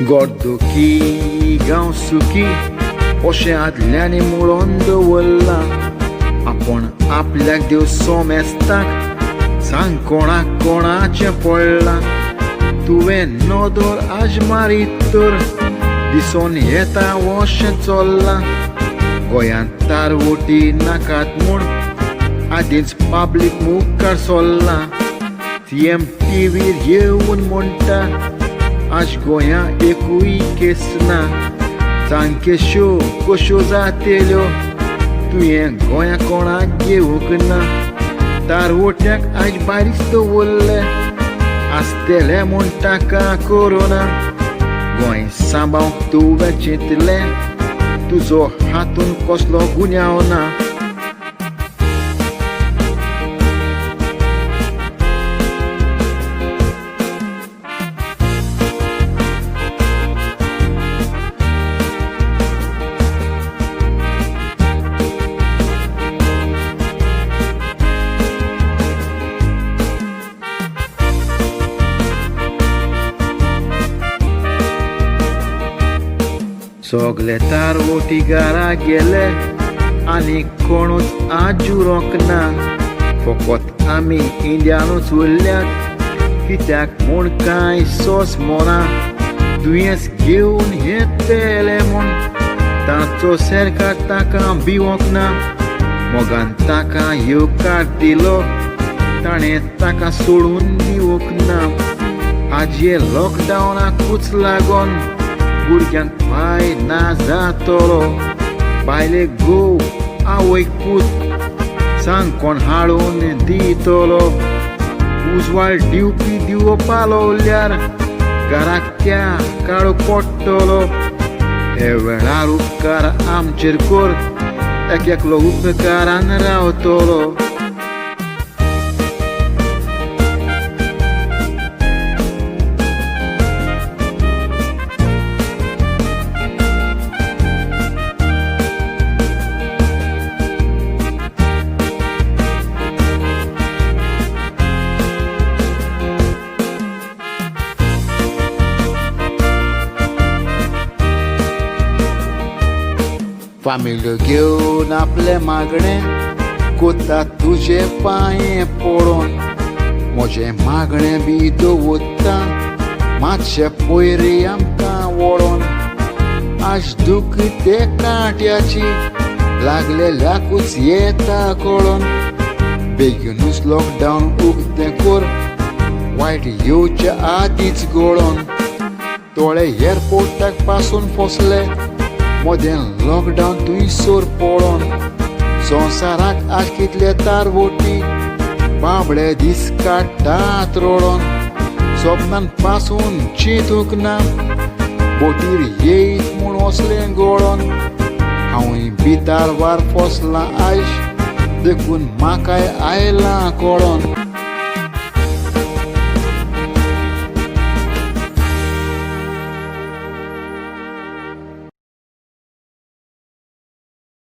गोड दुखी गांव सुखी अशें आदल्यानी मुळोन दवरला. आपूण आपल्याक देव सोमेस्ताक सांग कोणाक कोणाचें पडलां. तुवें नदर आज मारीत तर दिसोन येता अशें चल्लां. गोंयांत तारवटी नाकात म्हूण आदींच पब्लीक मुखार सरला. सीएम टीव्हीर येवन म्हणटा आज गोंयां एकूय केस ना. सांग केश्यो कश्यो जातेल्यो तुवें गोंया कोणाक घेवंक ना. तारवट्याक आज बारीच दवरले आसतेले म्हूण ताका कोरोना. गोंय सांबाळूंक तुवें चिंतलें तुजो हातून कसलो गुन्यांव ना. सगळे तारवटी घरा गेले आनी कोणूच आजुरोंक ना. फकत आमी इंडियानूच उरल्यात कित्याक म्हूण कांय सोस मोना. दुयेंस घेवन येतले म्हूण ताचो सरकार ताका भिवंक ना. मोगान ताका येवकार दिलो ताणें ताका सोडून दिवंक ना. आज हे लॉकडावनाकूच लागोन भुरग्यांक पाय ना जातलो. बायलेक घोव आवयक पूत सांग कोण हाडून दितलो. उजवाड दिवपी दिवो पालवल्यार घराक त्या काळो पडटलो. हे वेळार उपकार आमचेर कर एकलो उपकारान रावतलो. फामिल्यो घेवन आपले मागणें कोता तुजे पांये पडोन. म्हजें मागणें बी दवरता मातशें पयरी आमकां वळोन. आज दूख ते कांट्याची लागलेल्याकूच येता कळोन. बेगीनूच लॉकडावन उक्तें कर वायट येवचे आदींच गळोन. तोळे एअरपोर्टाक पासून फसले मदें लॉकडावन तुयसोर पळोन. संवसाराक आज कितले तारवटी बाबडे दीस काडटात रडोन. सपनान पासून चिंतूंक ना बोटीर येयत म्हूण वसलें गळोन. हांवूय भितर वार फसलां आयज देखून म्हाकाय आयलां कळोन.